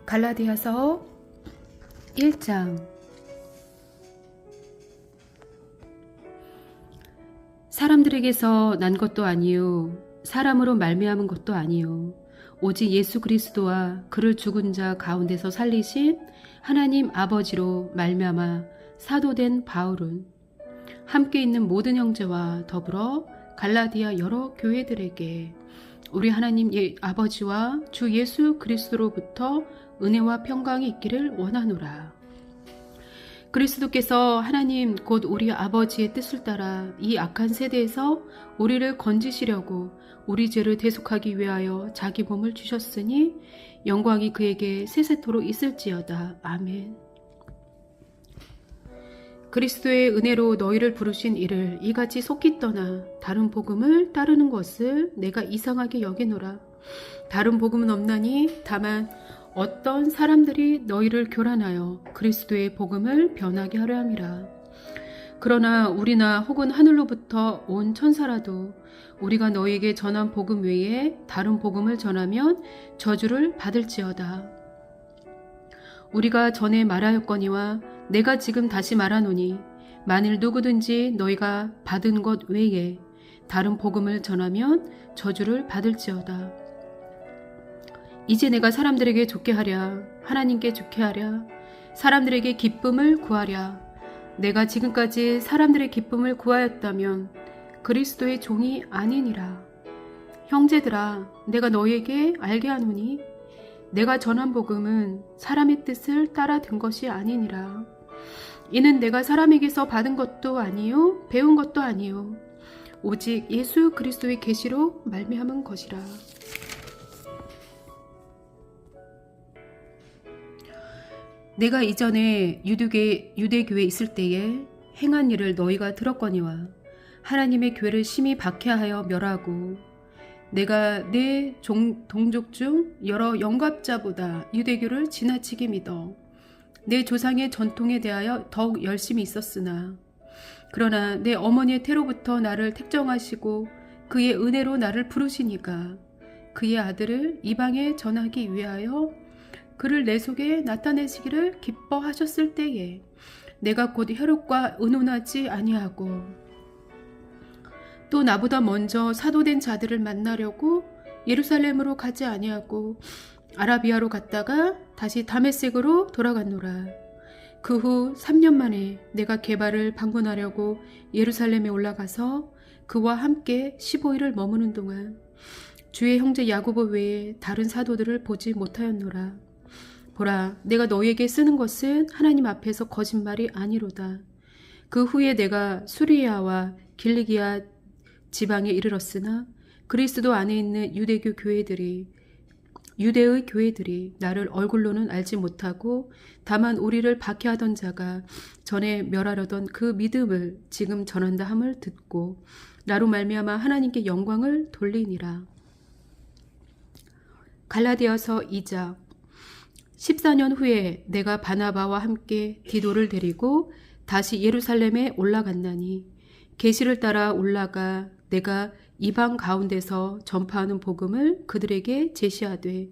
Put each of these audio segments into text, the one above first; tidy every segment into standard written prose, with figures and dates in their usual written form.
갈라디아서 1장. 사람들에게서 난 것도 아니요 사람으로 말미암은 것도 아니요 오직 예수 그리스도와 그를 죽은 자 가운데서 살리신 하나님 아버지로 말미암아 사도된 바울은 함께 있는 모든 형제와 더불어 갈라디아 여러 교회들에게 우리 하나님 아버지와 주 예수 그리스도로부터 은혜와 평강이 있기를 원하노라. 그리스도께서 하나님 곧 우리 아버지의 뜻을 따라 이 악한 세대에서 우리를 건지시려고 우리 죄를 대속하기 위하여 자기 몸을 주셨으니 영광이 그에게 세세토록 있을지어다. 아멘. 그리스도의 은혜로 너희를 부르신 이를 이같이 속히 떠나 다른 복음을 따르는 것을 내가 이상하게 여기노라. 다른 복음은 없나니 다만 어떤 사람들이 너희를 교란하여 그리스도의 복음을 변하게 하려 함이라. 그러나 우리나 혹은 하늘로부터 온 천사라도 우리가 너희에게 전한 복음 외에 다른 복음을 전하면 저주를 받을지어다. 우리가 전에 말하였거니와 내가 지금 다시 말하노니 만일 누구든지 너희가 받은 것 외에 다른 복음을 전하면 저주를 받을지어다. 이제 내가 사람들에게 좋게 하랴 하나님께 좋게 하랴 사람들에게 기쁨을 구하랴. 내가 지금까지 사람들의 기쁨을 구하였다면 그리스도의 종이 아니니라. 형제들아, 내가 너희에게 알게 하노니 내가 전한 복음은 사람의 뜻을 따라 든 것이 아니니라. 이는 내가 사람에게서 받은 것도 아니요 배운 것도 아니요 오직 예수 그리스도의 계시로 말미암은 것이라. 내가 이전에 유대교에 있을 때에 행한 일을 너희가 들었거니와 하나님의 교회를 심히 박해하여 멸하고 내가 내 동족 중 여러 영갑자보다 유대교를 지나치게 믿어 내 조상의 전통에 대하여 더욱 열심히 있었으나 그러나 내 어머니의 태로부터 나를 택정하시고 그의 은혜로 나를 부르시니까 그의 아들을 이방에 전하기 위하여 그를 내 속에 나타내시기를 기뻐하셨을 때에 내가 곧 헤롯과 의논하지 아니하고 또 나보다 먼저 사도된 자들을 만나려고 예루살렘으로 가지 아니하고 아라비아로 갔다가 다시 다메섹으로 돌아갔노라. 그 후 3년 만에 내가 게바를 방문하려고 예루살렘에 올라가서 그와 함께 15일을 머무는 동안 주의 형제 야고보 외에 다른 사도들을 보지 못하였노라. 보라, 내가 너희에게 쓰는 것은 하나님 앞에서 거짓말이 아니로다. 그 후에 내가 수리아와 길리기아 지방에 이르렀으나 그리스도 안에 있는 유대의 교회들이 나를 얼굴로는 알지 못하고 다만 우리를 박해하던 자가 전에 멸하려던 그 믿음을 지금 전한다 함을 듣고 나로 말미암아 하나님께 영광을 돌리니라. 갈라디아서 2장. 14년 후에 내가 바나바와 함께 디도를 데리고 다시 예루살렘에 올라갔나니 계시를 따라 올라가 내가 이방 가운데서 전파하는 복음을 그들에게 제시하되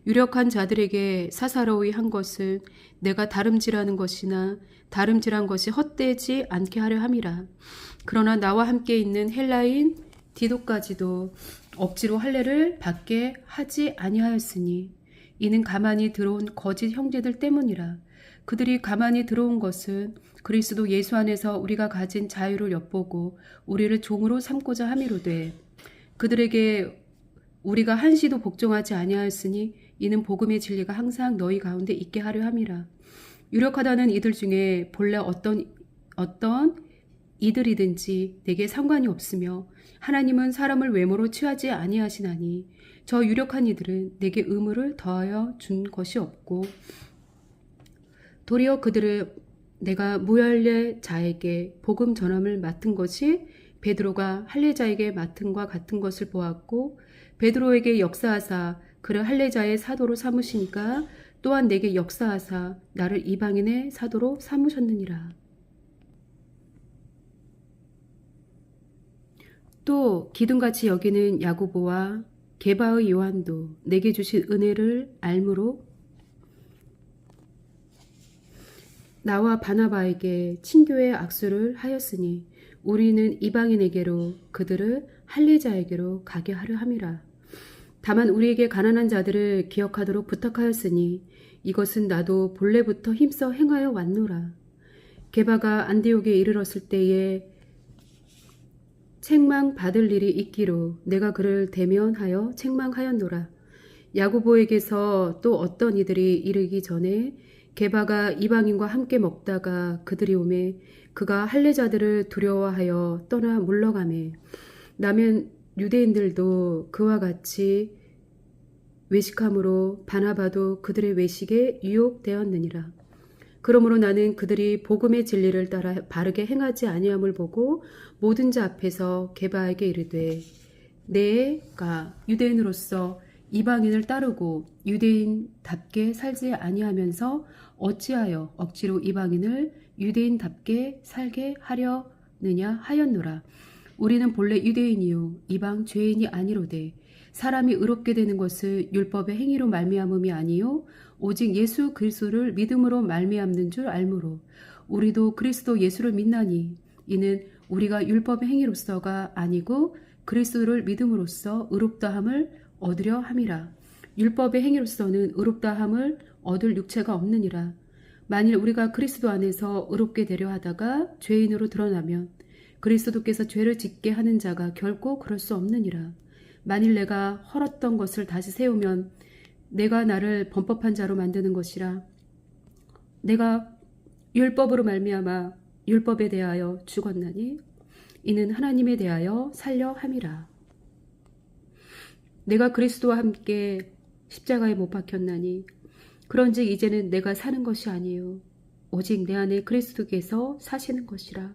유력한 자들에게 사사로이 한 것은 내가 다름질하는 것이나 다름질한 것이 헛되지 않게 하려 함이라. 그러나 나와 함께 있는 헬라인 디도까지도 억지로 할례를 받게 하지 아니하였으니 이는 가만히 들어온 거짓 형제들 때문이라. 그들이 가만히 들어온 것은 그리스도 예수 안에서 우리가 가진 자유를 엿보고 우리를 종으로 삼고자 함이로되 그들에게 우리가 한시도 복종하지 아니하였으니 이는 복음의 진리가 항상 너희 가운데 있게 하려 함이라. 유력하다는 이들 중에 본래 어떤 이들이든지 내게 상관이 없으며 하나님은 사람을 외모로 취하지 아니하시나니 저 유력한 이들은 내게 의무를 더하여 준 것이 없고 도리어 그들을 내가 무할례 자에게 복음 전함을 맡은 것이 베드로가 할례자에게 맡은과 같은 것을 보았고 베드로에게 역사하사 그를 할례자의 사도로 삼으시니까 또한 내게 역사하사 나를 이방인의 사도로 삼으셨느니라. 또 기둥같이 여기는 야고보와 게바의 요한도 내게 주신 은혜를 알므로 나와 바나바에게 친교의 악수를 하였으니 우리는 이방인에게로 그들을 할례자에게로 가게 하려 함이라. 다만 우리에게 가난한 자들을 기억하도록 부탁하였으니 이것은 나도 본래부터 힘써 행하여 왔노라. 게바가 안디옥에 이르렀을 때에 책망받을 일이 있기로 내가 그를 대면하여 책망하였노라. 야고보에게서 또 어떤 이들이 이르기 전에 게바가 이방인과 함께 먹다가 그들이 오매 그가 할례자들을 두려워하여 떠나 물러가매 나면 유대인들도 그와 같이 외식함으로 바나바도 그들의 외식에 유혹되었느니라. 그러므로 나는 그들이 복음의 진리를 따라 바르게 행하지 아니함을 보고 모든 자 앞에서 게바에게 이르되 내가 유대인으로서 이방인을 따르고 유대인답게 살지 아니하면서 어찌하여 억지로 이방인을 유대인답게 살게 하려느냐 하였노라. 우리는 본래 유대인이요 이방 죄인이 아니로되 사람이 의롭게 되는 것을 율법의 행위로 말미암음이 아니요 오직 예수 그리스도를 믿음으로 말미암는 줄 알므로 우리도 그리스도 예수를 믿나니 이는 우리가 율법의 행위로서가 아니고 그리스도를 믿음으로써 의롭다함을 얻으려 함이라. 율법의 행위로서는 의롭다함을 얻을 육체가 없느니라. 만일 우리가 그리스도 안에서 의롭게 되려 하다가 죄인으로 드러나면 그리스도께서 죄를 짓게 하는 자가 결코 그럴 수 없느니라. 만일 내가 헐었던 것을 다시 세우면 내가 나를 범법한 자로 만드는 것이라. 내가 율법으로 말미암아 율법에 대하여 죽었나니 이는 하나님에 대하여 살려 함이라. 내가 그리스도와 함께 십자가에 못 박혔나니 그런즉 이제는 내가 사는 것이 아니요 오직 내 안에 그리스도께서 사시는 것이라.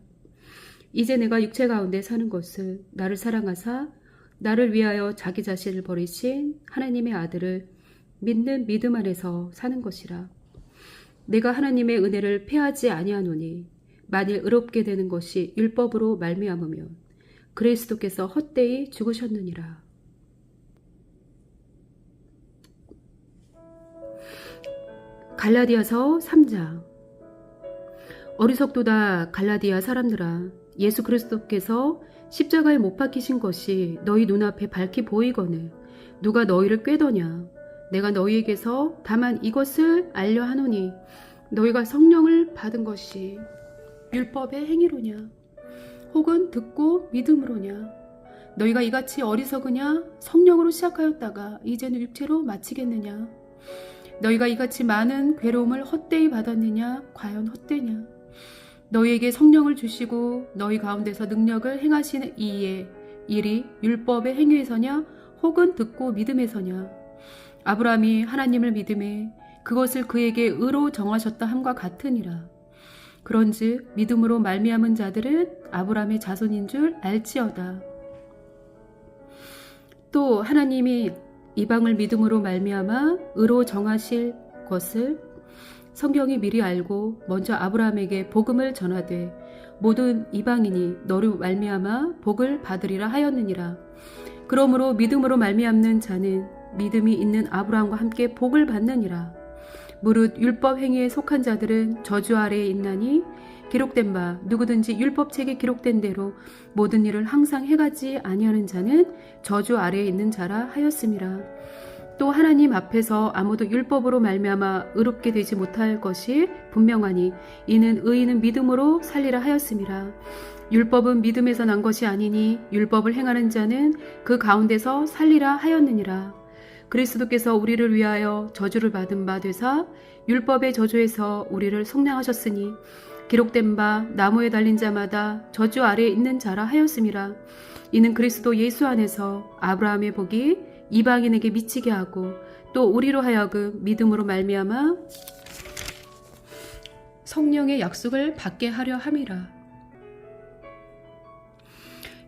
이제 내가 육체 가운데 사는 것을 나를 사랑하사 나를 위하여 자기 자신을 버리신 하나님의 아들을 믿는 믿음 안에서 사는 것이라. 내가 하나님의 은혜를 패하지 아니하노니 만일 의롭게 되는 것이 율법으로 말미암으면 그리스도께서 헛되이 죽으셨느니라. 갈라디아서 3장. 어리석도다 갈라디아 사람들아, 예수 그리스도께서 십자가에 못 박히신 것이 너희 눈앞에 밝히 보이거늘 누가 너희를 꾀더냐. 내가 너희에게서 다만 이것을 알려 하노니 너희가 성령을 받은 것이 율법의 행위로냐 혹은 듣고 믿음으로냐. 너희가 이같이 어리석으냐. 성령으로 시작하였다가 이제는 육체로 마치겠느냐. 너희가 이같이 많은 괴로움을 헛되이 받았느냐. 과연 헛되냐. 너희에게 성령을 주시고 너희 가운데서 능력을 행하시는 이의 일이 율법의 행위에서냐 혹은 듣고 믿음에서냐. 아브라함이 하나님을 믿음에 그것을 그에게 의로 정하셨다 함과 같으니라. 그런즉 믿음으로 말미암은 자들은 아브라함의 자손인 줄 알지어다. 또 하나님이 이방을 믿음으로 말미암아 의로 정하실 것을 성경이 미리 알고 먼저 아브라함에게 복음을 전하되 모든 이방인이 너로 말미암아 복을 받으리라 하였느니라. 그러므로 믿음으로 말미암는 자는 믿음이 있는 아브라함과 함께 복을 받느니라. 무릇 율법 행위에 속한 자들은 저주 아래에 있나니 기록된 바 누구든지 율법책에 기록된 대로 모든 일을 항상 해가지 아니하는 자는 저주 아래에 있는 자라 하였음이라. 또 하나님 앞에서 아무도 율법으로 말미암아 의롭게 되지 못할 것이 분명하니 이는 의인은 믿음으로 살리라 하였음이라. 율법은 믿음에서 난 것이 아니니 율법을 행하는 자는 그 가운데서 살리라 하였느니라. 그리스도께서 우리를 위하여 저주를 받은 바 되사 율법의 저주에서 우리를 속량하셨으니 기록된 바 나무에 달린 자마다 저주 아래에 있는 자라 하였음이라. 이는 그리스도 예수 안에서 아브라함의 복이 이방인에게 미치게 하고 또 우리로 하여금 믿음으로 말미암아 성령의 약속을 받게 하려 함이라.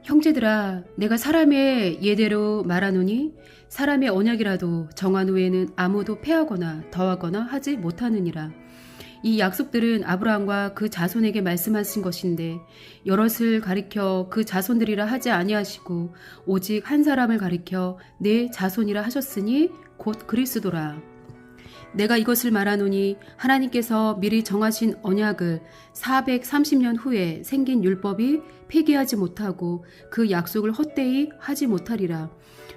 형제들아, 내가 사람의 예대로 말하노니 사람의 언약이라도 정한 후에는 아무도 패하거나 더하거나 하지 못하느니라. 이 약속들은 아브라함과 그 자손에게 말씀하신 것인데 여럿을 가리켜 그 자손들이라 하지 아니하시고 오직 한 사람을 가리켜 내 자손이라 하셨으니 곧 그리스도라. 내가 이것을 말하노니 하나님께서 미리 정하신 언약을 430년 후에 생긴 율법이 폐기하지 못하고 그 약속을 헛되이 하지 못하리라.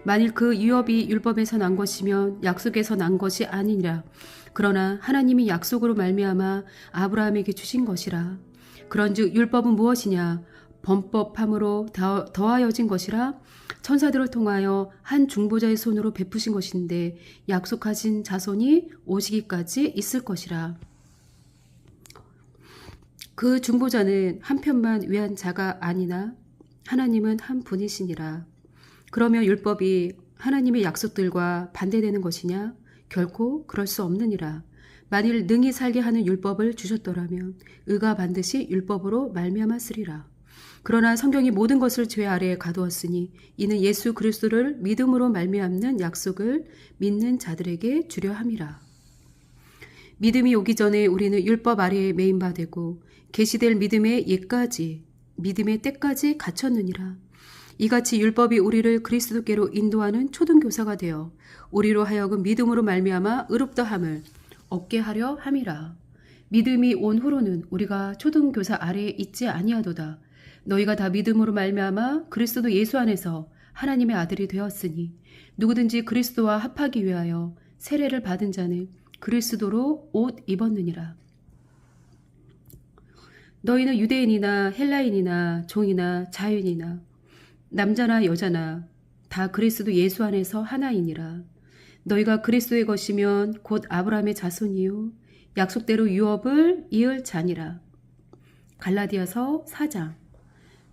만일 그 유업이 율법에서 난 것이면 약속에서 난 것이 아니니라. 그러나 하나님이 약속으로 말미암아 아브라함에게 주신 것이라. 그런즉 율법은 무엇이냐? 범법함으로 더하여진 것이라. 천사들을 통하여 한 중보자의 손으로 베푸신 것인데 약속하신 자손이 오시기까지 있을 것이라. 그 중보자는 한 편만 위한 자가 아니나 하나님은 한 분이시니라. 그러면 율법이 하나님의 약속들과 반대되는 것이냐? 결코 그럴 수 없느니라. 만일 능히 살게 하는 율법을 주셨더라면 의가 반드시 율법으로 말미암았으리라. 그러나 성경이 모든 것을 죄 아래에 가두었으니 이는 예수 그리스도를 믿음으로 말미암는 약속을 믿는 자들에게 주려 함이라. 믿음이 오기 전에 우리는 율법 아래에 매인 바 되고 계시될 믿음의 예까지 믿음의 때까지 갇혔느니라. 이같이 율법이 우리를 그리스도께로 인도하는 초등교사가 되어 우리로 하여금 믿음으로 말미암아 의롭다함을 얻게 하려 함이라. 믿음이 온 후로는 우리가 초등교사 아래에 있지 아니하도다. 너희가 다 믿음으로 말미암아 그리스도 예수 안에서 하나님의 아들이 되었으니 누구든지 그리스도와 합하기 위하여 세례를 받은 자는 그리스도로 옷 입었느니라. 너희는 유대인이나 헬라인이나 종이나 자유인이나 남자나 여자나 다 그리스도 예수 안에서 하나이니라. 너희가 그리스도의 것이면 곧 아브라함의 자손이요 약속대로 유업을 이을 자니라. 갈라디아서 4장.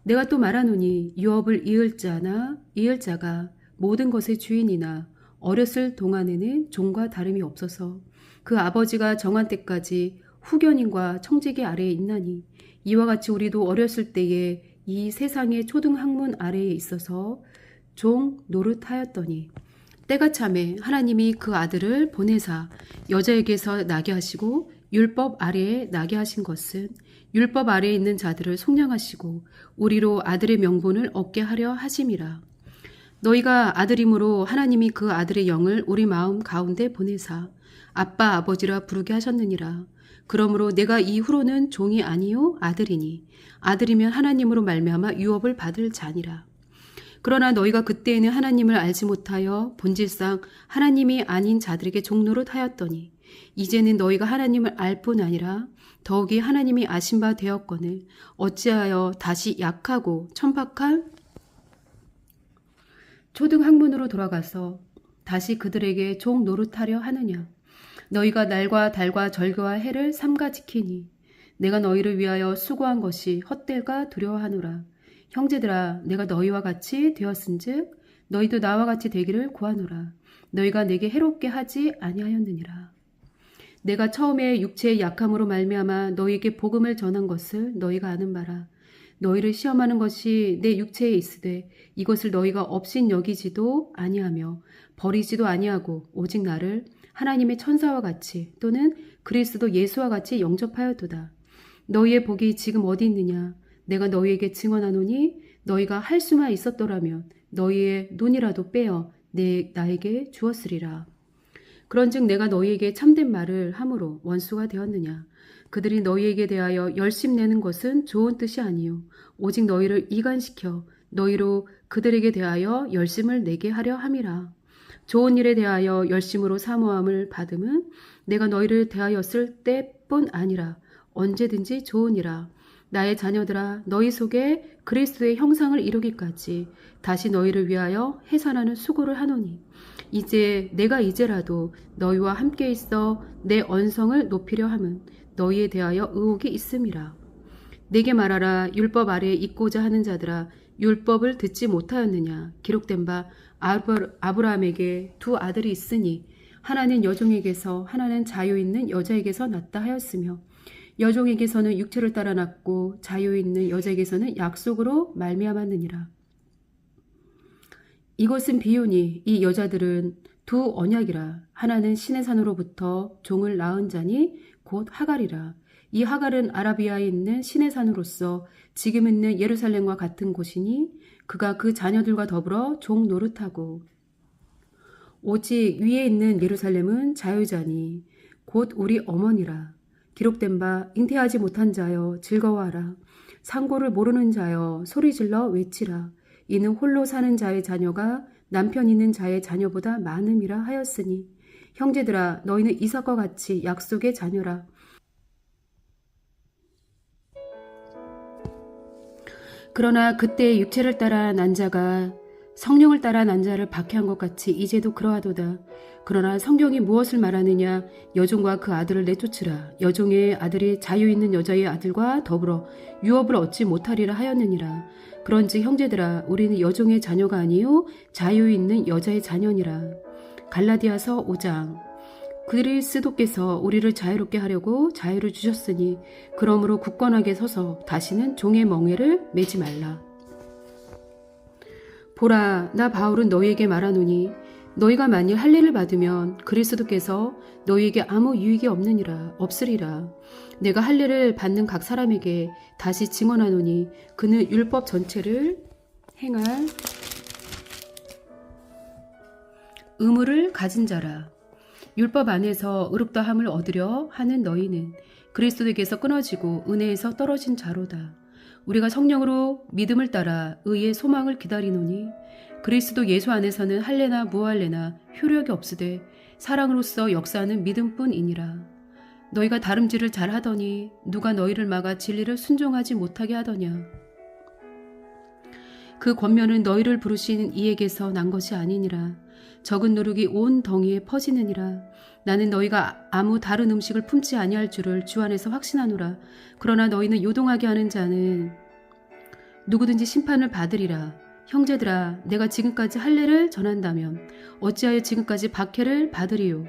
내가 또 말하노니 유업을 이을 자나 이을 자가 모든 것의 주인이나 어렸을 동안에는 종과 다름이 없어서 그 아버지가 정한 때까지 후견인과 청지기 아래에 있나니 이와 같이 우리도 어렸을 때에 이 세상의 초등학문 아래에 있어서 종 노릇하였더니 때가 참에 하나님이 그 아들을 보내사 여자에게서 나게 하시고 율법 아래에 나게 하신 것은 율법 아래에 있는 자들을 속량하시고 우리로 아들의 명분을 얻게 하려 하심이라. 너희가 아들이므로 하나님이 그 아들의 영을 우리 마음 가운데 보내사 아빠 아버지라 부르게 하셨느니라. 그러므로 내가 이후로는 종이 아니요 아들이니 아들이면 하나님으로 말미암아 유업을 받을 자니라. 그러나 너희가 그때에는 하나님을 알지 못하여 본질상 하나님이 아닌 자들에게 종노릇하였더니 이제는 너희가 하나님을 알 뿐 아니라 더욱이 하나님이 아신 바 되었거늘 어찌하여 다시 약하고 천박한 초등학문으로 돌아가서 다시 그들에게 종 노릇하려 하느냐. 너희가 날과 달과 절기와 해를 삼가 지키니 내가 너희를 위하여 수고한 것이 헛될까 두려워하노라. 형제들아 내가 너희와 같이 되었은즉 너희도 나와 같이 되기를 구하노라. 너희가 내게 해롭게 하지 아니하였느니라. 내가 처음에 육체의 약함으로 말미암아 너희에게 복음을 전한 것을 너희가 아는 바라. 너희를 시험하는 것이 내 육체에 있으되 이것을 너희가 업신 여기지도 아니하며 버리지도 아니하고 오직 나를 하나님의 천사와 같이 또는 그리스도 예수와 같이 영접하였도다. 너희의 복이 지금 어디 있느냐? 내가 너희에게 증언하노니 너희가 할 수만 있었더라면 너희의 눈이라도 빼어 나에게 주었으리라. 그런즉 내가 너희에게 참된 말을 함으로 원수가 되었느냐? 그들이 너희에게 대하여 열심내는 것은 좋은 뜻이 아니요 오직 너희를 이간시켜 너희로 그들에게 대하여 열심을 내게 하려 함이라. 좋은 일에 대하여 열심으로 사모함을 받음은 내가 너희를 대하였을 때뿐 아니라 언제든지 좋으니라. 나의 자녀들아 너희 속에 그리스도의 형상을 이루기까지 다시 너희를 위하여 해산하는 수고를 하노니 이제 내가 이제라도 너희와 함께 있어 내 언성을 높이려 함은 너희에 대하여 의혹이 있음이라. 내게 말하라. 율법 아래에 있고자 하는 자들아 율법을 듣지 못하였느냐. 기록된 바 아브라함에게 두 아들이 있으니 하나는 여종에게서 하나는 자유 있는 여자에게서 났다 하였으며 여종에게서는 육체를 따라 났고 자유 있는 여자에게서는 약속으로 말미암았느니라. 이것은 비유니 이 여자들은 두 언약이라. 하나는 신의 산으로부터 종을 낳은 자니 곧 하갈이라. 이 하갈은 아라비아에 있는 신의 산으로서 지금 있는 예루살렘과 같은 곳이니 그가 그 자녀들과 더불어 종 노릇하고 오직 위에 있는 예루살렘은 자유자니 곧 우리 어머니라. 기록된 바 잉태하지 못한 자여 즐거워하라. 상고를 모르는 자여 소리질러 외치라. 이는 홀로 사는 자의 자녀가 남편 있는 자의 자녀보다 많음이라 하였으니 형제들아 너희는 이삭과 같이 약속의 자녀라. 그러나 그때 육체를 따라 난 자가 성령을 따라 난 자를 박해한 것 같이 이제도 그러하도다. 그러나 성경이 무엇을 말하느냐? 여종과 그 아들을 내쫓으라. 여종의 아들이 자유 있는 여자의 아들과 더불어 유업을 얻지 못하리라 하였느니라. 그런즉 형제들아 우리는 여종의 자녀가 아니요 자유 있는 여자의 자녀니라. 갈라디아서 5장. 그리스도께서 우리를 자유롭게 하려고 자유를 주셨으니 그러므로 굳건하게 서서 다시는 종의 멍에를 매지 말라. 보라, 나 바울은 너희에게 말하노니 너희가 만일 할례를 받으면 그리스도께서 너희에게 아무 유익이 없으리라. 내가 할례를 받는 각 사람에게 다시 증언하노니 그는 율법 전체를 행할 의무를 가진 자라. 율법 안에서 의롭다함을 얻으려 하는 너희는 그리스도에게서 끊어지고 은혜에서 떨어진 자로다. 우리가 성령으로 믿음을 따라 의의 소망을 기다리노니 그리스도 예수 안에서는 할례나 무할례나 효력이 없으되 사랑으로서 역사하는 믿음뿐이니라. 너희가 다름질을 잘하더니 누가 너희를 막아 진리를 순종하지 못하게 하더냐. 그 권면은 너희를 부르신 이에게서 난 것이 아니니라. 적은 누룩이 온 덩이에 퍼지느니라. 나는 너희가 아무 다른 음식을 품지 아니할 줄을 주 안에서 확신하노라. 그러나 너희는 요동하게 하는 자는 누구든지 심판을 받으리라. 형제들아, 내가 지금까지 할례를 전한다면 어찌하여 지금까지 박해를 받으리요?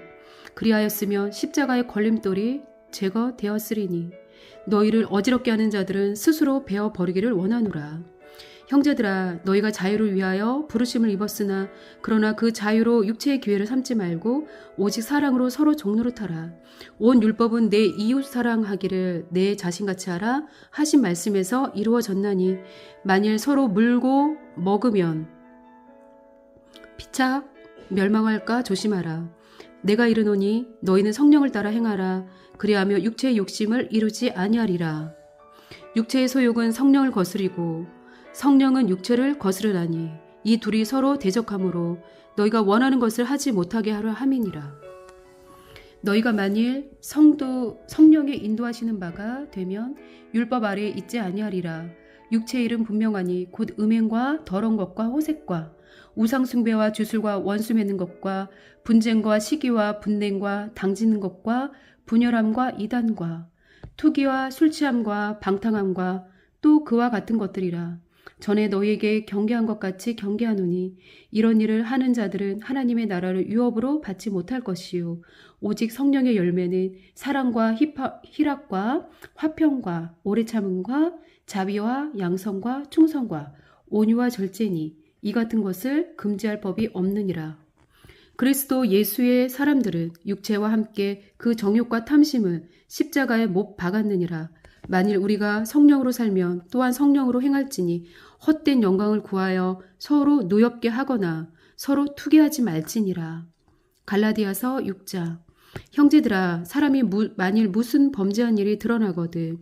그리하였으면 십자가의 걸림돌이 제거되었으리니 너희를 어지럽게 하는 자들은 스스로 베어 버리기를 원하노라. 형제들아, 너희가 자유를 위하여 부르심을 입었으나 그러나 그 자유로 육체의 기회를 삼지 말고 오직 사랑으로 서로 종노릇하라. 온 율법은 내 이웃 사랑하기를 내 자신같이 하라 하신 말씀에서 이루어졌나니 만일 서로 물고 먹으면 피차 멸망할까 조심하라. 내가 이르노니 너희는 성령을 따라 행하라. 그리하며 육체의 욕심을 이루지 아니하리라. 육체의 소욕은 성령을 거스리고 성령은 육체를 거스르나니 이 둘이 서로 대적하므로 너희가 원하는 것을 하지 못하게 하려 함이니라. 너희가 만일 성령의 인도하시는 바가 되면 율법 아래에 있지 아니하리라. 육체의 일은 분명하니 곧 음행과 더러운 것과 호색과 우상숭배와 주술과 원수 맺는 것과 분쟁과 시기와 분냉과 당짓는 것과 분열함과 이단과 투기와 술취함과 방탕함과 또 그와 같은 것들이라. 전에 너희에게 경계한 것 같이 경계하노니 이런 일을 하는 자들은 하나님의 나라를 유업으로 받지 못할 것이요 오직 성령의 열매는 사랑과 희락과 화평과 오래 참음과 자비와 양성과 충성과 온유와 절제니 이 같은 것을 금지할 법이 없느니라. 그리스도 예수의 사람들은 육체와 함께 그 정욕과 탐심을 십자가에 못 박았느니라. 만일 우리가 성령으로 살면 또한 성령으로 행할지니 헛된 영광을 구하여 서로 노엽게 하거나 서로 투기하지 말지니라. 갈라디아서 6장. 형제들아, 사람이 만일 무슨 범죄한 일이 드러나거든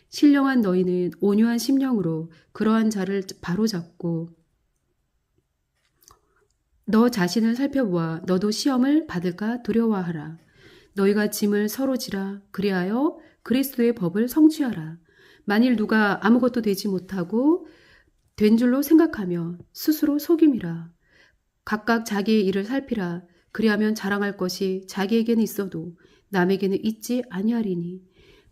신령한 너희는 온유한 심령으로 그러한 자를 바로잡고 너 자신을 살펴보아 너도 시험을 받을까 두려워하라. 너희가 짐을 서로 지라. 그리하여 그리스도의 법을 성취하라. 만일 누가 아무것도 되지 못하고 된 줄로 생각하며 스스로 속임이라. 각각 자기의 일을 살피라. 그리하면 자랑할 것이 자기에게는 있어도 남에게는 있지 아니하리니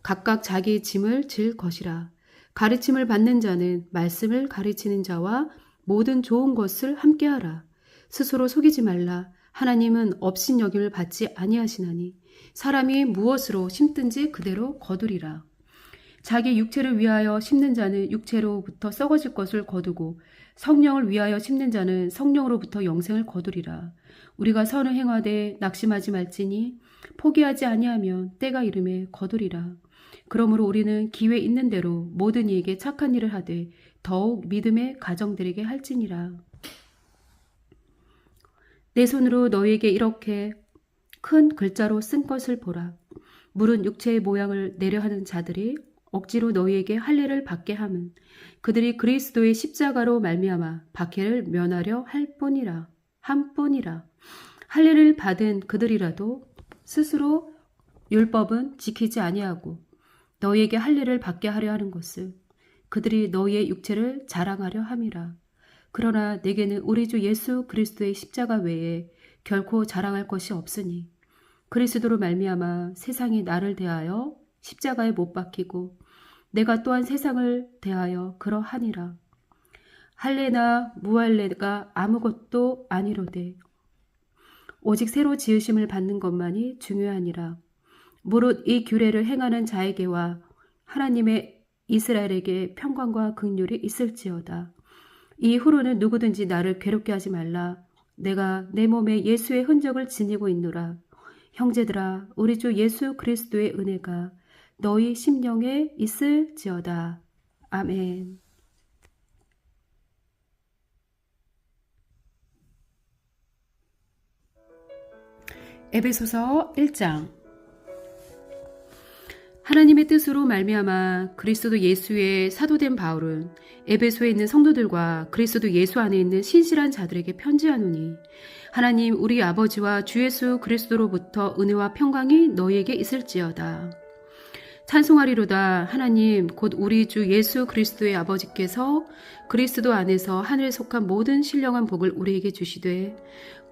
각각 자기의 짐을 질 것이라. 가르침을 받는 자는 말씀을 가르치는 자와 모든 좋은 것을 함께하라. 스스로 속이지 말라. 하나님은 업신여김을 받지 아니하시나니 사람이 무엇으로 심든지 그대로 거두리라. 자기 육체를 위하여 심는 자는 육체로부터 썩어질 것을 거두고 성령을 위하여 심는 자는 성령으로부터 영생을 거두리라. 우리가 선을 행하되 낙심하지 말지니 포기하지 아니하면 때가 이름에 거두리라. 그러므로 우리는 기회 있는 대로 모든 이에게 착한 일을 하되 더욱 믿음의 가정들에게 할지니라. 내 손으로 너희에게 이렇게 큰 글자로 쓴 것을 보라. 물은 육체의 모양을 내려 하는 자들이 억지로 너희에게 할례를 받게 함은 그들이 그리스도의 십자가로 말미암아 박해를 면하려 할 뿐이라 함뿐이라. 할례를 받은 그들이라도 스스로 율법은 지키지 아니하고 너희에게 할례를 받게 하려 하는 것을 그들이 너희의 육체를 자랑하려 함이라. 그러나 내게는 우리 주 예수 그리스도의 십자가 외에 결코 자랑할 것이 없으니 그리스도로 말미암아 세상이 나를 대하여 십자가에 못 박히고 내가 또한 세상을 대하여 그러하니라. 할례나 무할례가 아무것도 아니로되 오직 새로 지으심을 받는 것만이 중요하니라. 무릇 이 규례를 행하는 자에게와 하나님의 이스라엘에게 평강과 긍휼이 있을지어다. 이후로는 누구든지 나를 괴롭게 하지 말라. 내가 내 몸에 예수의 흔적을 지니고 있노라. 형제들아, 우리 주 예수 그리스도의 은혜가 너희 심령에 있을지어다. 아멘. 에베소서 1장. 하나님의 뜻으로 말미암아 그리스도 예수의 사도된 바울은 에베소에 있는 성도들과 그리스도 예수 안에 있는 신실한 자들에게 편지하노니 하나님 우리 아버지와 주 예수 그리스도로부터 은혜와 평강이 너희에게 있을지어다. 찬송하리로다. 하나님 곧 우리 주 예수 그리스도의 아버지께서 그리스도 안에서 하늘에 속한 모든 신령한 복을 우리에게 주시되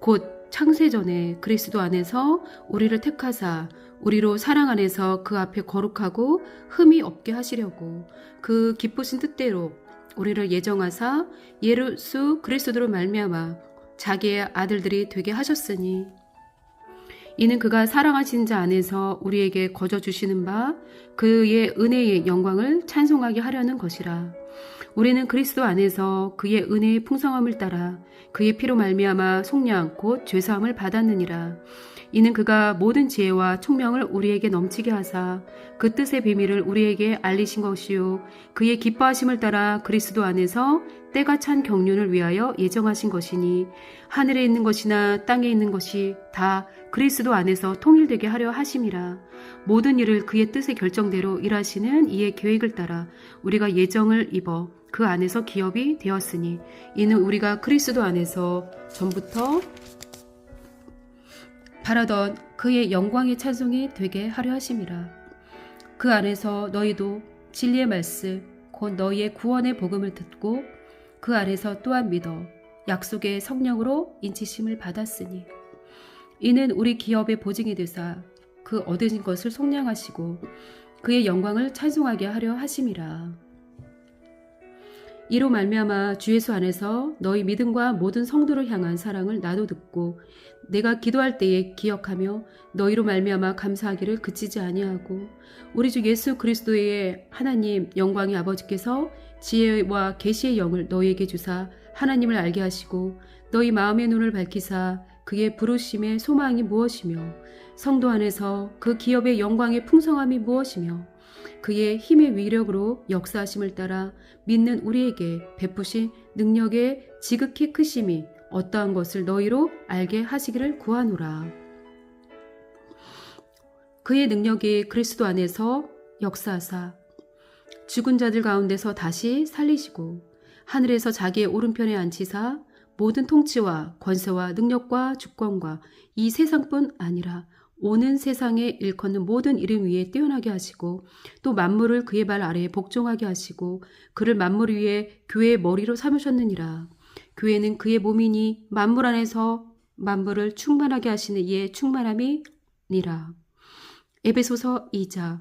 곧 창세전에 그리스도 안에서 우리를 택하사 우리로 사랑 안에서 그 앞에 거룩하고 흠이 없게 하시려고 그 기쁘신 뜻대로 우리를 예정하사 예수 그리스도로 말미암아 자기의 아들들이 되게 하셨으니 이는 그가 사랑하신 자 안에서 우리에게 거저 주시는 바 그의 은혜의 영광을 찬송하게 하려는 것이라. 우리는 그리스도 안에서 그의 은혜의 풍성함을 따라 그의 피로 말미암아 속량 곧 죄사함을 받았느니라. 이는 그가 모든 지혜와 총명을 우리에게 넘치게 하사 그 뜻의 비밀을 우리에게 알리신 것이요 그의 기뻐하심을 따라 그리스도 안에서 때가 찬 경륜을 위하여 예정하신 것이니 하늘에 있는 것이나 땅에 있는 것이 다 그리스도 안에서 통일되게 하려 하심이라. 모든 일을 그의 뜻의 결정대로 일하시는 이의 계획을 따라 우리가 예정을 입어 그 안에서 기업이 되었으니 이는 우리가 그리스도 안에서 전부터 바라던 그의 영광의 찬송이 되게 하려 하심이라. 그 안에서 너희도 진리의 말씀 곧 너희의 구원의 복음을 듣고 그 안에서 또한 믿어 약속의 성령으로 인치심을 받았으니 이는 우리 기업의 보증이 되사 그 얻으신 것을 속량하시고 그의 영광을 찬송하게 하려 하심이라. 이로 말미암아 주 예수 안에서 너희 믿음과 모든 성도를 향한 사랑을 나도 듣고 내가 기도할 때에 기억하며 너희로 말미암아 감사하기를 그치지 아니하고 우리 주 예수 그리스도의 하나님 영광의 아버지께서 지혜와 계시의 영을 너희에게 주사 하나님을 알게 하시고 너희 마음의 눈을 밝히사 그의 부르심의 소망이 무엇이며 성도 안에서 그 기업의 영광의 풍성함이 무엇이며 그의 힘의 위력으로 역사하심을 따라 믿는 우리에게 베푸신 능력의 지극히 크심이 어떠한 것을 너희로 알게 하시기를 구하노라. 그의 능력이 그리스도 안에서 역사하사 죽은 자들 가운데서 다시 살리시고 하늘에서 자기의 오른편에 앉히사 모든 통치와 권세와 능력과 주권과 이 세상뿐 아니라 오는 세상에 일컫는 모든 이름 위에 뛰어나게 하시고 또 만물을 그의 발 아래에 복종하게 하시고 그를 만물 위에 교회의 머리로 삼으셨느니라. 교회는 그의 몸이니 만물 안에서 만물을 충만하게 하시는 이의 충만함이니라. 에베소서 2장.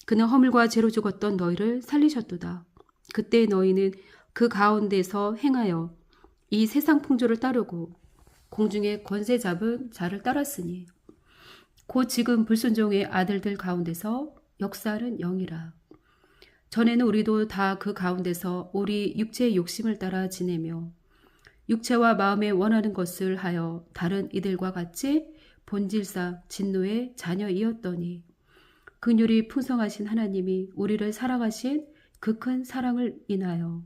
그는 허물과 죄로 죽었던 너희를 살리셨도다. 그때 너희는 그 가운데서 행하여 이 세상 풍조를 따르고 공중의 권세 잡은 자를 따랐으니 곧 지금 불순종의 아들들 가운데서 역사하는 영이라. 전에는 우리도 다 그 가운데서 우리 육체의 욕심을 따라 지내며 육체와 마음에 원하는 것을 하여 다른 이들과 같이 본질상 진노의 자녀이었더니 긍휼이 풍성하신 하나님이 우리를 사랑하신 그 큰 사랑을 인하여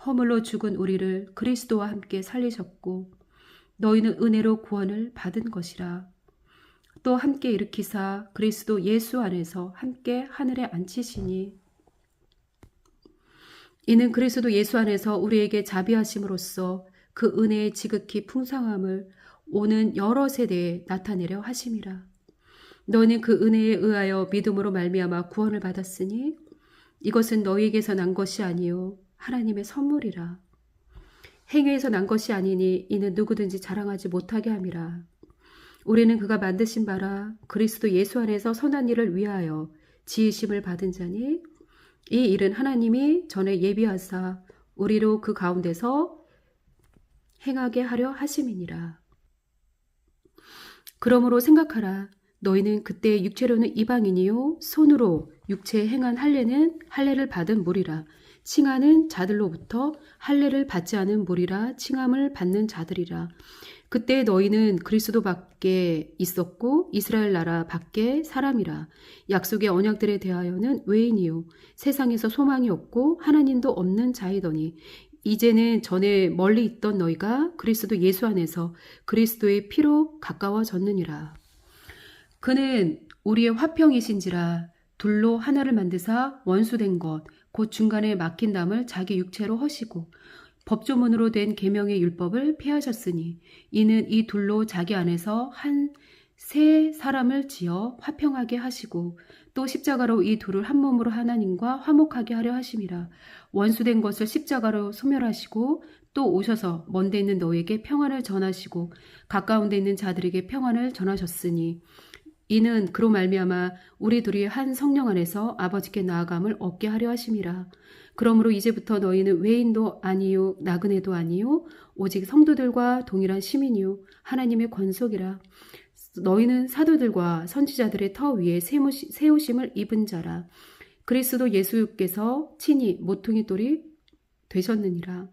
허물로 죽은 우리를 그리스도와 함께 살리셨고 너희는 은혜로 구원을 받은 것이라. 또 함께 일으키사 그리스도 예수 안에서 함께 하늘에 앉히시니 이는 그리스도 예수 안에서 우리에게 자비하심으로써 그 은혜의 지극히 풍성함을 오는 여러 세대에 나타내려 하심이라. 너희는 그 은혜에 의하여 믿음으로 말미암아 구원을 받았으니 이것은 너희에게서 난 것이 아니요 하나님의 선물이라. 행위에서 난 것이 아니니 이는 누구든지 자랑하지 못하게 함이라. 우리는 그가 만드신 바라 그리스도 예수 안에서 선한 일을 위하여 지으심을 받은 자니 이 일은 하나님이 전에 예비하사 우리로 그 가운데서 행하게 하려 하심이니라. 그러므로 생각하라. 너희는 그때 육체로는 이방인이요 손으로 육체에 행한 할례는 할례를 받은 무리라. 칭하는 자들로부터 할례를 받지 않은 무리라. 칭함을 받는 자들이라. 그때 너희는 그리스도 밖에 있었고 이스라엘 나라 밖에 사람이라. 약속의 언약들에 대하여는 외인이요 세상에서 소망이 없고 하나님도 없는 자이더니 이제는 전에 멀리 있던 너희가 그리스도 예수 안에서 그리스도의 피로 가까워졌느니라. 그는 우리의 화평이신지라. 둘로 하나를 만드사 원수된 것 곧 중간에 막힌 담을 자기 육체로 허시고 법조문으로 된 계명의 율법을 폐하셨으니 이는 이 둘로 자기 안에서 한 세 사람을 지어 화평하게 하시고 또 십자가로 이 둘을 한 몸으로 하나님과 화목하게 하려 하심이라. 원수된 것을 십자가로 소멸하시고 또 오셔서 먼 데 있는 너에게 평안을 전하시고 가까운 데 있는 자들에게 평안을 전하셨으니 이는 그로 말미암아 우리 둘이 한 성령 안에서 아버지께 나아감을 얻게 하려 하심이라. 그러므로 이제부터 너희는 외인도 아니요 나그네도 아니요 오직 성도들과 동일한 시민이요 하나님의 권속이라. 너희는 사도들과 선지자들의 터 위에 세우심을 입은 자라. 그리스도 예수께서 친히 모퉁이 돌이 되셨느니라.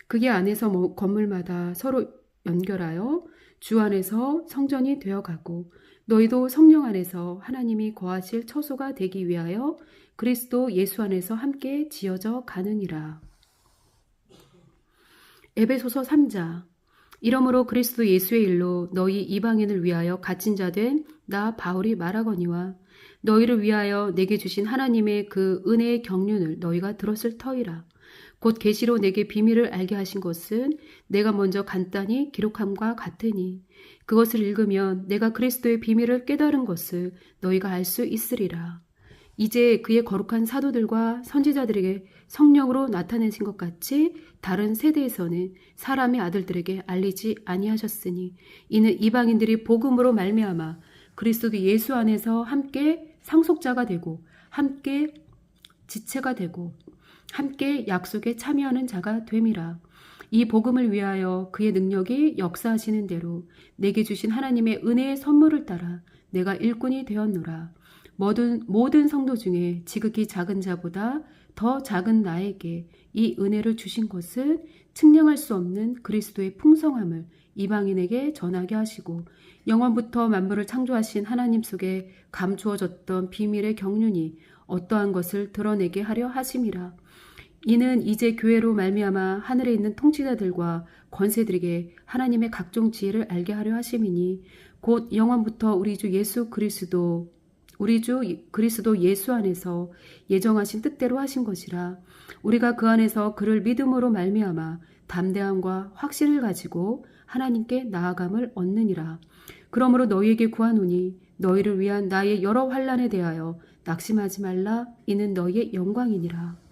그게 안에서 건물마다 서로 연결하여 주 안에서 성전이 되어가고 너희도 성령 안에서 하나님이 거하실 처소가 되기 위하여 그리스도 예수 안에서 함께 지어져 가느니라. 에베소서 3장. 이러므로 그리스도 예수의 일로 너희 이방인을 위하여 갇힌 자 된 나 바울이 말하거니와 너희를 위하여 내게 주신 하나님의 그 은혜의 경륜을 너희가 들었을 터이라. 곧 계시로 내게 비밀을 알게 하신 것은 내가 먼저 간단히 기록함과 같으니 그것을 읽으면 내가 그리스도의 비밀을 깨달은 것을 너희가 알 수 있으리라. 이제 그의 거룩한 사도들과 선지자들에게 성령으로 나타내신 것 같이 다른 세대에서는 사람의 아들들에게 알리지 아니하셨으니 이는 이방인들이 복음으로 말미암아 그리스도 예수 안에서 함께 상속자가 되고 함께 지체가 되고 함께 약속에 참여하는 자가 됨이라. 이 복음을 위하여 그의 능력이 역사하시는 대로 내게 주신 하나님의 은혜의 선물을 따라 내가 일꾼이 되었노라. 모든 성도 중에 지극히 작은 자보다 더 작은 나에게 이 은혜를 주신 것은 측량할 수 없는 그리스도의 풍성함을 이방인에게 전하게 하시고 영원부터 만물을 창조하신 하나님 속에 감추어졌던 비밀의 경륜이 어떠한 것을 드러내게 하려 하심이라. 이는 이제 교회로 말미암아 하늘에 있는 통치자들과 권세들에게 하나님의 각종 지혜를 알게 하려 하심이니 곧 영원부터 우리 주 그리스도 예수 안에서 예정하신 뜻대로 하신 것이라. 우리가 그 안에서 그를 믿음으로 말미암아 담대함과 확신을 가지고 하나님께 나아감을 얻느니라. 그러므로 너희에게 구하노니 너희를 위한 나의 여러 환난에 대하여 낙심하지 말라. 이는 너희의 영광이니라.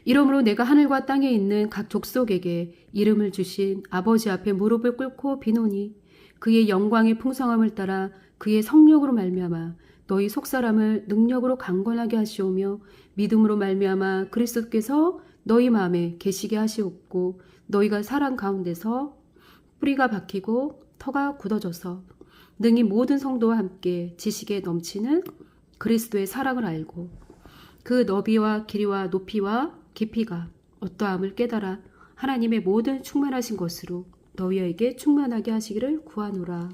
이러므로 내가 하늘과 땅에 있는 각 족속에게 이름을 주신 아버지 앞에 무릎을 꿇고 비노니 그의 영광의 풍성함을 따라 그의 성령으로 말미암아 너희 속사람을 능력으로 강건하게 하시오며 믿음으로 말미암아 그리스도께서 너희 마음에 계시게 하시옵고 너희가 사랑 가운데서 뿌리가 박히고 터가 굳어져서 능히 모든 성도와 함께 지식에 넘치는 그리스도의 사랑을 알고 그 너비와 길이와 높이와 깊이가 어떠함을 깨달아 하나님의 모든 충만하신 것으로 너희에게 충만하게 하시기를 구하노라.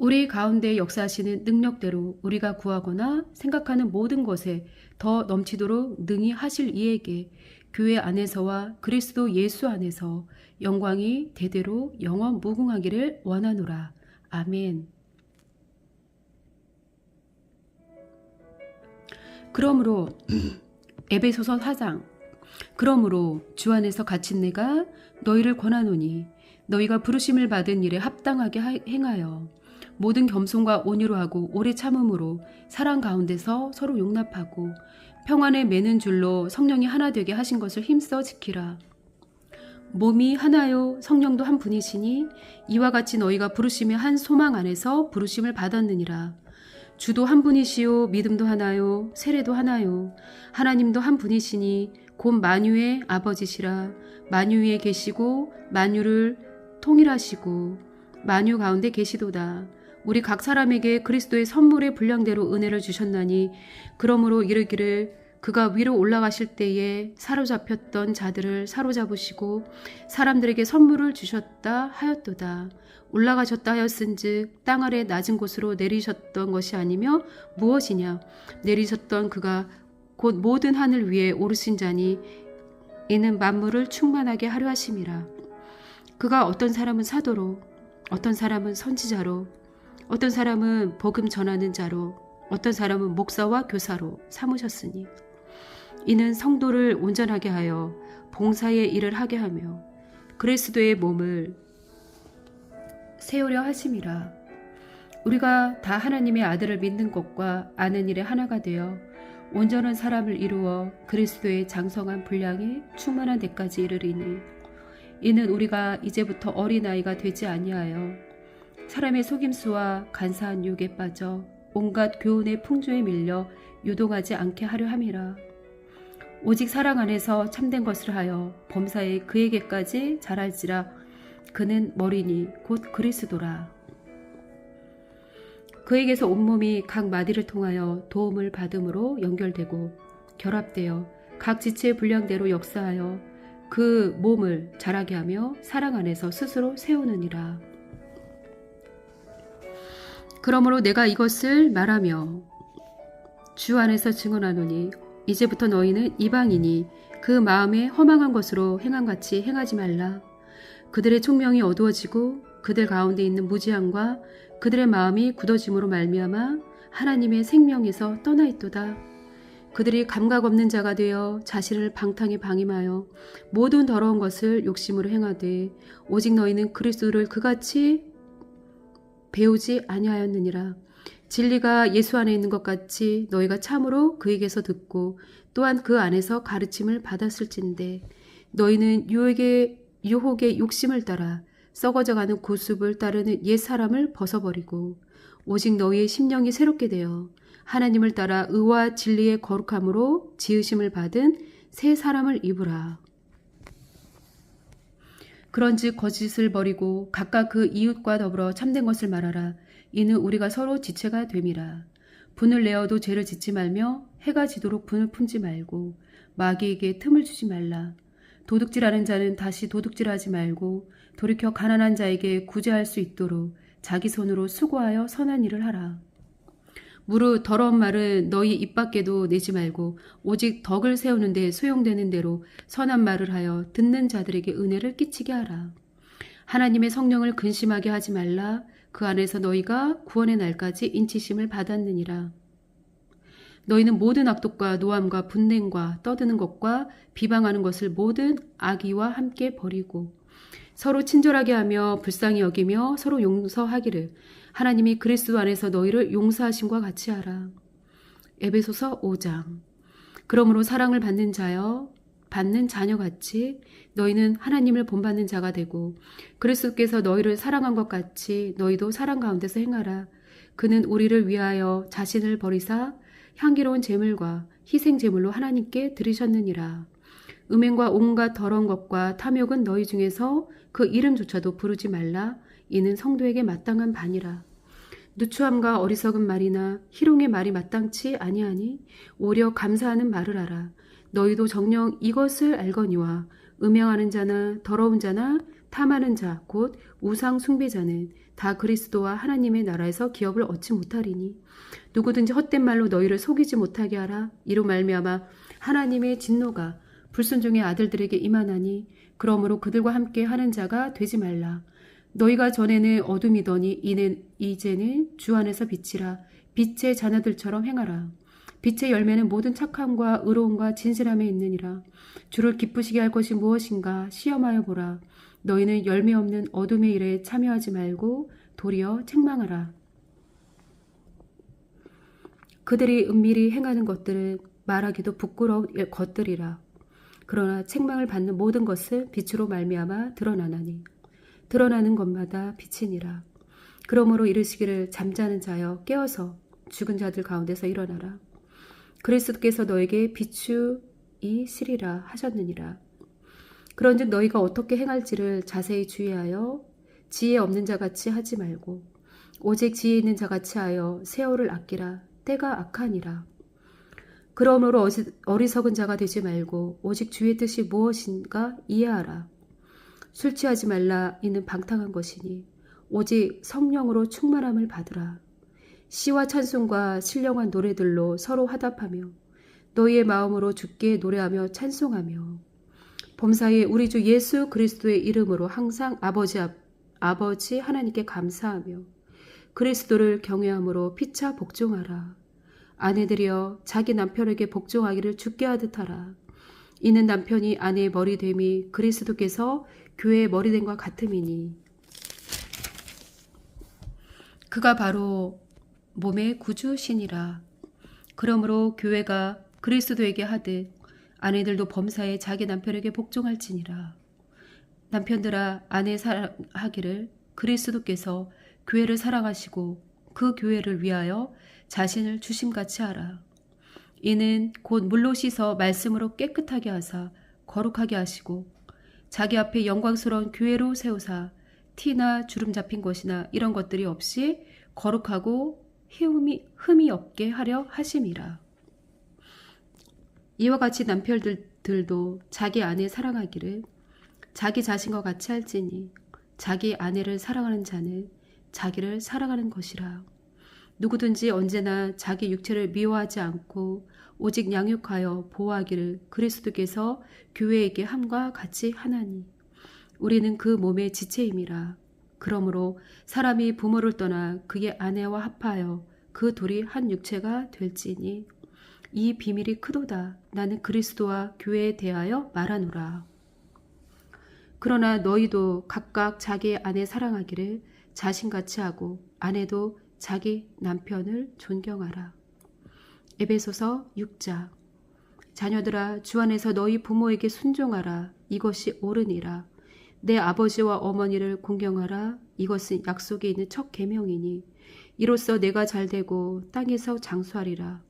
우리 가운데 역사하시는 능력대로 우리가 구하거나 생각하는 모든 것에 더 넘치도록 능히 하실 이에게 교회 안에서와 그리스도 예수 안에서 영광이 대대로 영원 무궁하기를 원하노라. 아멘. 그러므로 에베소서 4장 그러므로 주 안에서 갇힌 내가 너희를 권하노니 너희가 부르심을 받은 일에 합당하게 행하여 모든 겸손과 온유로 하고 오래 참음으로 사랑 가운데서 서로 용납하고 평안에 매는 줄로 성령이 하나 되게 하신 것을 힘써 지키라. 몸이 하나요 성령도 한 분이시니 이와 같이 너희가 부르심의 한 소망 안에서 부르심을 받았느니라. 주도 한 분이시요 믿음도 하나요 세례도 하나요 하나님도 한 분이시니 곧 만유의 아버지시라. 만유 위에 계시고 만유를 통일하시고 만유 가운데 계시도다. 우리 각 사람에게 그리스도의 선물의 분량대로 은혜를 주셨나니 그러므로 이르기를 그가 위로 올라가실 때에 사로잡혔던 자들을 사로잡으시고 사람들에게 선물을 주셨다 하였도다. 올라가셨다 하였은즉 땅 아래 낮은 곳으로 내리셨던 것이 아니며 무엇이냐 내리셨던 그가 곧 모든 하늘 위에 오르신 자니 이는 만물을 충만하게 하려 하심이라. 그가 어떤 사람은 사도로 어떤 사람은 선지자로 어떤 사람은 복음 전하는 자로 어떤 사람은 목사와 교사로 삼으셨으니 이는 성도를 온전하게 하여 봉사의 일을 하게 하며 그리스도의 몸을 세우려 하심이라. 우리가 다 하나님의 아들을 믿는 것과 아는 일에 하나가 되어 온전한 사람을 이루어 그리스도의 장성한 분량에 충만한 데까지 이르리니 이는 우리가 이제부터 어린아이가 되지 아니하여 사람의 속임수와 간사한 유혹에 빠져 온갖 교훈의 풍조에 밀려 유동하지 않게 하려 함이라. 오직 사랑 안에서 참된 것을 하여 범사에 그에게까지 자랄지라. 그는 머리니 곧 그리스도라. 그에게서 온몸이 각 마디를 통하여 도움을 받음으로 연결되고 결합되어 각 지체의 분량대로 역사하여 그 몸을 자라게 하며 사랑 안에서 스스로 세우느니라. 그러므로 내가 이것을 말하며 주 안에서 증언하노니 이제부터 너희는 이방인이 그 마음에 허망한 것으로 행함같이 행하지 말라. 그들의 총명이 어두워지고 그들 가운데 있는 무지함과 그들의 마음이 굳어짐으로 말미암아 하나님의 생명에서 떠나 있도다. 그들이 감각 없는 자가 되어 자신을 방탕에 방임하여 모든 더러운 것을 욕심으로 행하되 오직 너희는 그리스도를 그같이 배우지 아니하였느니라. 진리가 예수 안에 있는 것 같이 너희가 참으로 그에게서 듣고 또한 그 안에서 가르침을 받았을진데 너희는 유혹의 욕심을 따라 썩어져가는 고습을 따르는 옛 사람을 벗어버리고 오직 너희의 심령이 새롭게 되어 하나님을 따라 의와 진리의 거룩함으로 지으심을 받은 새 사람을 입으라. 그런즉 거짓을 버리고 각각 그 이웃과 더불어 참된 것을 말하라. 이는 우리가 서로 지체가 됨이라. 분을 내어도 죄를 짓지 말며 해가 지도록 분을 품지 말고 마귀에게 틈을 주지 말라. 도둑질하는 자는 다시 도둑질하지 말고 돌이켜 가난한 자에게 구제할 수 있도록 자기 손으로 수고하여 선한 일을 하라. 무릇 더러운 말은 너희 입 밖에도 내지 말고 오직 덕을 세우는 데 소용되는 대로 선한 말을 하여 듣는 자들에게 은혜를 끼치게 하라. 하나님의 성령을 근심하게 하지 말라. 그 안에서 너희가 구원의 날까지 인치심을 받았느니라. 너희는 모든 악독과 노함과 분냉과 떠드는 것과 비방하는 것을 모든 악의와 함께 버리고 서로 친절하게 하며 불쌍히 여기며 서로 용서하기를 하나님이 그리스도 안에서 너희를 용서하심과 같이 하라. 에베소서 5장. 그러므로 사랑을 받는 자녀같이 너희는 하나님을 본받는 자가 되고 그리스도께서 너희를 사랑한 것 같이 너희도 사랑 가운데서 행하라. 그는 우리를 위하여 자신을 버리사 향기로운 제물과 희생 제물로 하나님께 드리셨느니라. 음행과 온갖 더러운 것과 탐욕은 너희 중에서 그 이름조차도 부르지 말라. 이는 성도에게 마땅한 반이라. 누추함과 어리석은 말이나 희롱의 말이 마땅치 아니하니 오히려 감사하는 말을 하라. 너희도 정녕 이것을 알거니와 음행하는 자나 더러운 자나 탐하는 자 곧 우상 숭배자는 다 그리스도와 하나님의 나라에서 기업을 얻지 못하리니 누구든지 헛된 말로 너희를 속이지 못하게 하라. 이로 말미암아 하나님의 진노가 불순종의 아들들에게 임하나니 그러므로 그들과 함께 하는 자가 되지 말라. 너희가 전에는 어둠이더니 이제는 주 안에서 빛이라. 빛의 자녀들처럼 행하라. 빛의 열매는 모든 착함과 의로움과 진실함에 있느니라. 주를 기쁘시게 할 것이 무엇인가 시험하여 보라. 너희는 열매 없는 어둠의 일에 참여하지 말고 도리어 책망하라. 그들이 은밀히 행하는 것들은 말하기도 부끄러운 것들이라. 그러나 책망을 받는 모든 것은 빛으로 말미암아 드러나나니 드러나는 것마다 빛이니라. 그러므로 이르시기를 잠자는 자여 깨어서 죽은 자들 가운데서 일어나라. 그리스도께서 너에게 비추이시리라 하셨느니라. 그런즉 너희가 어떻게 행할지를 자세히 주의하여 지혜 없는 자같이 하지 말고 오직 지혜 있는 자같이 하여 세월을 아끼라. 때가 악하니라. 그러므로 어리석은 자가 되지 말고 오직 주의 뜻이 무엇인가 이해하라. 술 취하지 말라. 이는 방탕한 것이니 오직 성령으로 충만함을 받으라. 시와 찬송과 신령한 노래들로 서로 화답하며 너희의 마음으로 주께 노래하며 찬송하며 범사에 우리 주 예수 그리스도의 이름으로 항상 아버지 하나님께 감사하며 그리스도를 경외함으로 피차 복종하라. 아내들이여 자기 남편에게 복종하기를 주께 하듯 하라. 이는 남편이 아내의 머리됨이 그리스도께서 교회의 머리됨과 같음이니 그가 바로 몸의 구주시니라. 그러므로 교회가 그리스도에게 하듯 아내들도 범사에 자기 남편에게 복종할지니라. 남편들아 아내 사랑하기를 그리스도께서 교회를 사랑하시고 그 교회를 위하여 자신을 주심같이 하라. 이는 곧 물로 씻어 말씀으로 깨끗하게 하사 거룩하게 하시고 자기 앞에 영광스러운 교회로 세우사 티나 주름 잡힌 것이나 이런 것들이 없이 거룩하고 흠이 없게 하려 하심이라. 이와 같이 남편들도 자기 아내 사랑하기를 자기 자신과 같이 할지니 자기 아내를 사랑하는 자는 자기를 사랑하는 것이라. 누구든지 언제나 자기 육체를 미워하지 않고 오직 양육하여 보호하기를 그리스도께서 교회에게 함과 같이 하나니 우리는 그 몸의 지체임이라. 그러므로 사람이 부모를 떠나 그의 아내와 합하여 그 둘이 한 육체가 될지니 이 비밀이 크도다. 나는 그리스도와 교회에 대하여 말하노라. 그러나 너희도 각각 자기 아내 사랑하기를 자신같이 하고 아내도 자기 남편을 존경하라. 에베소서 6장. 자녀들아 주 안에서 너희 부모에게 순종하라. 이것이 옳으니라. 내 아버지와 어머니를 공경하라. 이것은 약속에 있는 첫 계명이니 이로써 내가 잘되고 땅에서 장수하리라.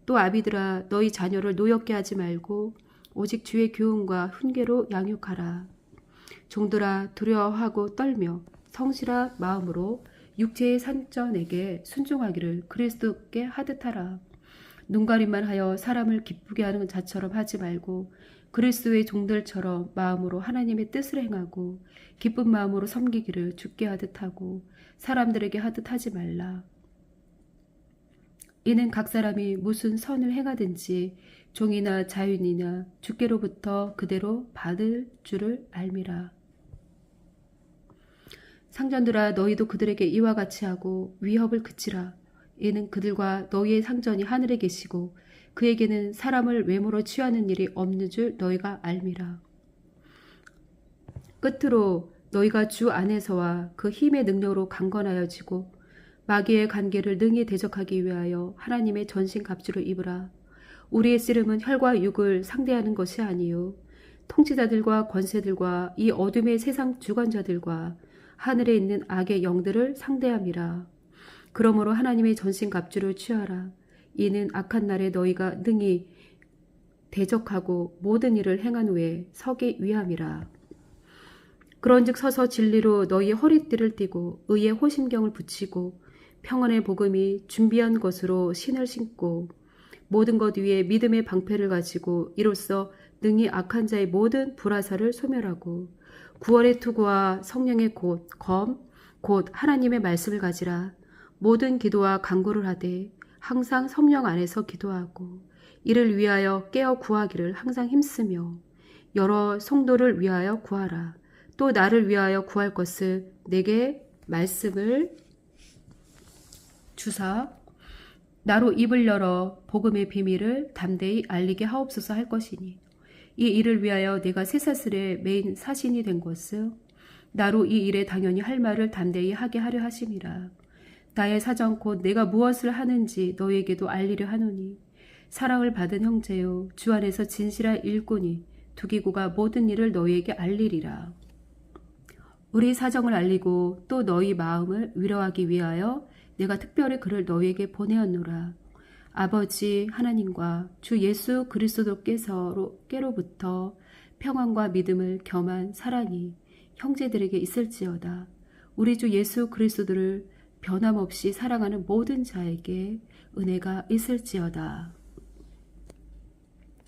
또 아비들아 너희 자녀를 노엽게 하지 말고 오직 주의 교훈과 훈계로 양육하라. 종들아 두려워하고 떨며 성실한 마음으로 육체의 산전에게 순종하기를 그리스도께 하듯 하라. 눈가림만 하여 사람을 기쁘게 하는 자처럼 하지 말고 그리스도의 종들처럼 마음으로 하나님의 뜻을 행하고 기쁜 마음으로 섬기기를 주께 하듯 하고 사람들에게 하듯 하지 말라. 이는 각 사람이 무슨 선을 행하든지 종이나 자윤이나 주께로부터 그대로 받을 줄을 알미라. 상전들아 너희도 그들에게 이와 같이 하고 위협을 그치라. 이는 그들과 너희의 상전이 하늘에 계시고 그에게는 사람을 외모로 취하는 일이 없는 줄 너희가 알미라. 끝으로 너희가 주 안에서와 그 힘의 능력으로 강건하여지고 마귀의 관계를 능히 대적하기 위하여 하나님의 전신 갑주를 입으라. 우리의 씨름은 혈과 육을 상대하는 것이 아니요 통치자들과 권세들과 이 어둠의 세상 주관자들과 하늘에 있는 악의 영들을 상대함이라. 그러므로 하나님의 전신 갑주를 취하라. 이는 악한 날에 너희가 능히 대적하고 모든 일을 행한 후에 서기 위함이라. 그런즉 서서 진리로 너희의 허리띠를 띠고 의의 호심경을 붙이고 평안의 복음이 준비한 것으로 신을 신고 모든 것 위에 믿음의 방패를 가지고 이로써 능히 악한 자의 모든 불화살을 소멸하고 구원의 투구와 성령의 곧 하나님의 말씀을 가지라. 모든 기도와 간구를 하되 항상 성령 안에서 기도하고 이를 위하여 깨어 구하기를 항상 힘쓰며 여러 성도를 위하여 구하라. 또 나를 위하여 구할 것을 내게 말씀을 주사 나로 입을 열어 복음의 비밀을 담대히 알리게 하옵소서 할 것이니 이 일을 위하여 내가 쇠사슬에 매인 사신이 된 것은 나로 이 일에 당연히 할 말을 담대히 하게 하려 하심이라. 나의 사정 곧 내가 무엇을 하는지 너에게도 알리려 하노니 사랑을 받은 형제요 주 안에서 진실한 일꾼이 두기고가 모든 일을 너희에게 알리리라. 우리 사정을 알리고 또 너희 마음을 위로하기 위하여 내가 특별히 그를 너희에게 보내었노라. 아버지 하나님과 주 예수 그리스도께로부터 평안과 믿음을 겸한 사랑이 형제들에게 있을지어다. 우리 주 예수 그리스도를 변함없이 사랑하는 모든 자에게 은혜가 있을지어다.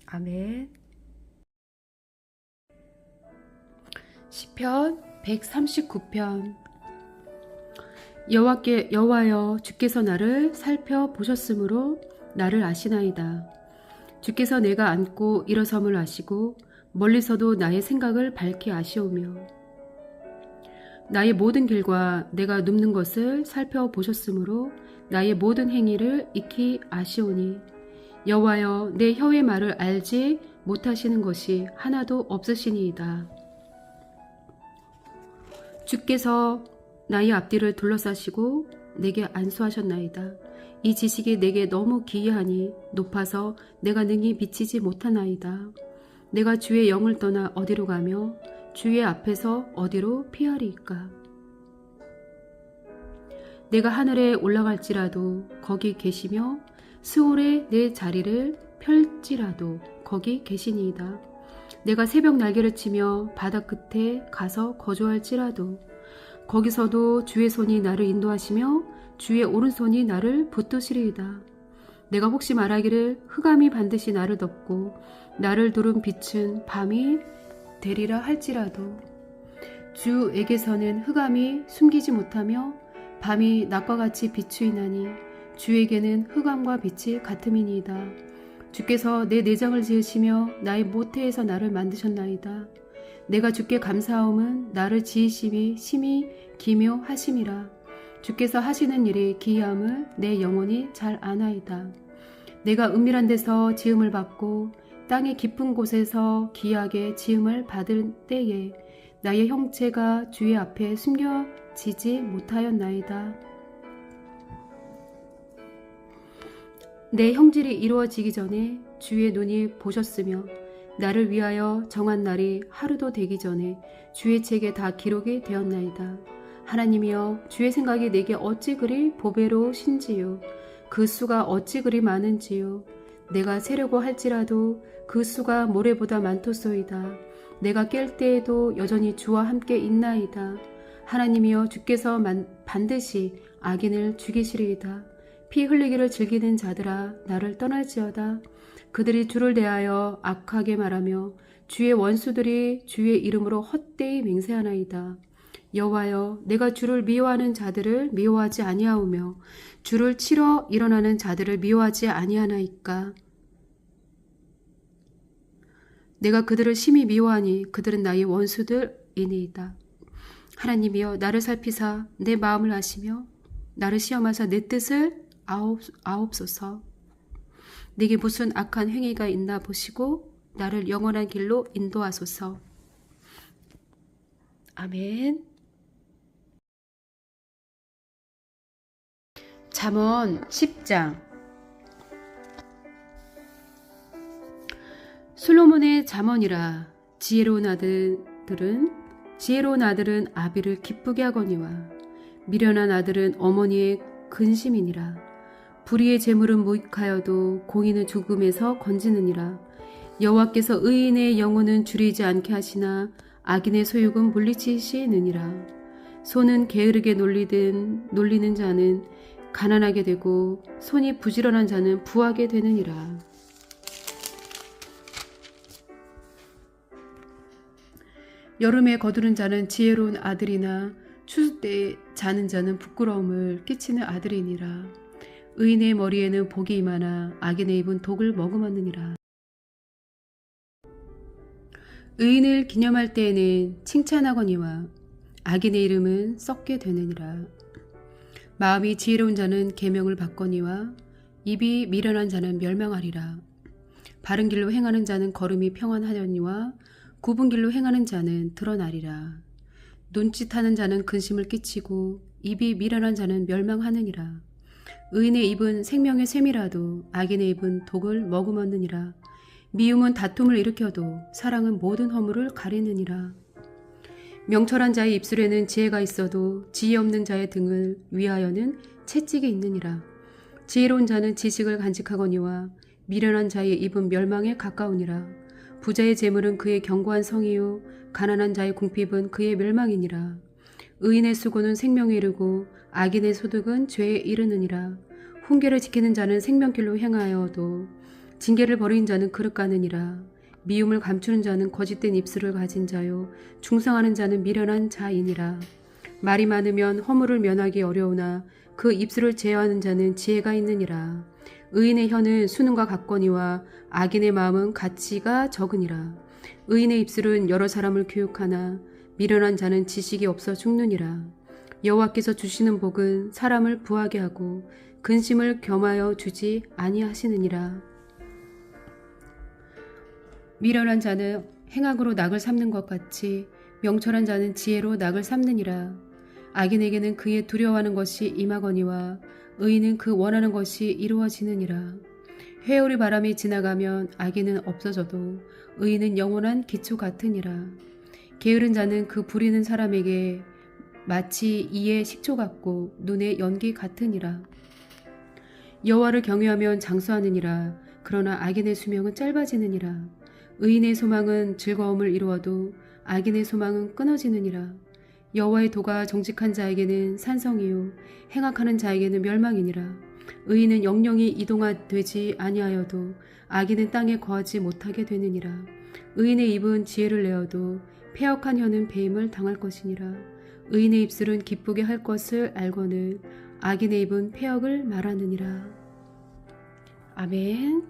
아멘. 시편 139편. 여호와여 주께서 나를 살펴보셨으므로 나를 아시나이다. 주께서 내가 앉고 일어섬을 아시고 멀리서도 나의 생각을 밝히 아시오며 나의 모든 길과 내가 눕는 것을 살펴보셨으므로 나의 모든 행위를 익히 아시오니 여호와여 내 혀의 말을 알지 못하시는 것이 하나도 없으시니이다. 주께서 나의 앞뒤를 둘러싸시고 내게 안수하셨나이다. 이 지식이 내게 너무 기이하니 높아서 내가 능히 미치지 못하나이다. 내가 주의 영을 떠나 어디로 가며 주의 앞에서 어디로 피하리이까. 내가 하늘에 올라갈지라도 거기 계시며 스올에 내 자리를 펼지라도 거기 계시니이다. 내가 새벽 날개를 치며 바다 끝에 가서 거주할지라도 거기서도 주의 손이 나를 인도하시며 주의 오른손이 나를 붙드시리이다. 내가 혹시 말하기를 흑암이 반드시 나를 덮고 나를 두른 빛은 밤이 되리라 할지라도 주에게서는 흑암이 숨기지 못하며 밤이 낮과 같이 비추이나니 주에게는 흑암과 빛이 같음이니이다. 주께서 내 내장을 지으시며 나의 모태에서 나를 만드셨나이다. 내가 주께 감사함은 나를 지으심이 심히 기묘하심이라. 주께서 하시는 일이 기이함을 내 영혼이 잘 아나이다. 내가 은밀한 데서 지음을 받고 땅의 깊은 곳에서 기이하게 지음을 받을 때에 나의 형체가 주의 앞에 숨겨지지 못하였나이다. 내 형질이 이루어지기 전에 주의 눈이 보셨으며 나를 위하여 정한 날이 하루도 되기 전에 주의 책에 다 기록이 되었나이다. 하나님이여 주의 생각이 내게 어찌 그리 보배로우신지요. 그 수가 어찌 그리 많은지요. 내가 세려고 할지라도 그 수가 모래보다 많도소이다. 내가 깰 때에도 여전히 주와 함께 있나이다. 하나님이여 주께서 반드시 악인을 죽이시리이다. 피 흘리기를 즐기는 자들아 나를 떠날지어다. 그들이 주를 대하여 악하게 말하며 주의 원수들이 주의 이름으로 헛되이 맹세하나이다. 여호와여 내가 주를 미워하는 자들을 미워하지 아니하오며 주를 치러 일어나는 자들을 미워하지 아니하나이까. 내가 그들을 심히 미워하니 그들은 나의 원수들이니이다. 하나님이여 나를 살피사 내 마음을 아시며 나를 시험하사 내 뜻을 아옵소서. 내게 무슨 악한 행위가 있나 보시고 나를 영원한 길로 인도하소서. 아멘. 잠언 10장. 솔로몬의 잠언이라. 지혜로운 아들은 아비를 기쁘게 하거니와 미련한 아들은 어머니의 근심이니라. 불의의 재물은 무익하여도 공의는 죽음에서 건지느니라. 여호와께서 의인의 영혼은 줄이지 않게 하시나 악인의 소욕은 물리치시느니라. 손은 게으르게 놀리는 자는 가난하게 되고 손이 부지런한 자는 부하게 되느니라. 여름에 거두는 자는 지혜로운 아들이나 추수 때에 자는 자는 부끄러움을 끼치는 아들이니라. 의인의 머리에는 복이 임하나 악인의 입은 독을 머금었느니라. 의인을 기념할 때에는 칭찬하거니와 악인의 이름은 썩게 되느니라. 마음이 지혜로운 자는 계명을 받거니와 입이 미련한 자는 멸망하리라. 바른 길로 행하는 자는 걸음이 평안하려니와 굽은 길로 행하는 자는 드러나리라. 눈짓하는 자는 근심을 끼치고 입이 미련한 자는 멸망하느니라. 의인의 입은 생명의 샘이라도 악인의 입은 독을 머금었느니라. 미움은 다툼을 일으켜도 사랑은 모든 허물을 가리느니라. 명철한 자의 입술에는 지혜가 있어도 지혜 없는 자의 등을 위하여는 채찍이 있느니라. 지혜로운 자는 지식을 간직하거니와 미련한 자의 입은 멸망에 가까우니라. 부자의 재물은 그의 견고한 성이요 가난한 자의 궁핍은 그의 멸망이니라. 의인의 수고는 생명에 이르고 악인의 소득은 죄에 이르느니라. 훈계를 지키는 자는 생명길로 행하여도 징계를 버린 자는 그릇 가느니라. 미움을 감추는 자는 거짓된 입술을 가진 자요 중상하는 자는 미련한 자이니라. 말이 많으면 허물을 면하기 어려우나 그 입술을 제어하는 자는 지혜가 있느니라. 의인의 혀는 수능과 같거니와 악인의 마음은 가치가 적으니라. 의인의 입술은 여러 사람을 교육하나 미련한 자는 지식이 없어 죽느니라. 여호와께서 주시는 복은 사람을 부하게 하고 근심을 겸하여 주지 아니하시느니라. 미련한 자는 행악으로 낙을 삼는 것 같이 명철한 자는 지혜로 낙을 삼느니라. 악인에게는 그의 두려워하는 것이 임하거니와 의인은 그 원하는 것이 이루어지느니라. 회오리 바람이 지나가면 악인은 없어져도 의인은 영원한 기초 같으니라. 게으른 자는 그 부리는 사람에게 마치 이의 식초 같고 눈의 연기 같으니라. 여호와를 경외하면 장수하느니라. 그러나 악인의 수명은 짧아지느니라. 의인의 소망은 즐거움을 이루어도 악인의 소망은 끊어지느니라. 여호와의 도가 정직한 자에게는 산성이요 행악하는 자에게는 멸망이니라. 의인은 영영이 이동되지 아니하여도 악인은 땅에 거하지 못하게 되느니라. 의인의 입은 지혜를 내어도 패역한 혀는 배임을 당할 것이니라. 의인의 입술은 기쁘게 할 것을 알거늘 악인의 입은 패역을 말하느니라. 아멘.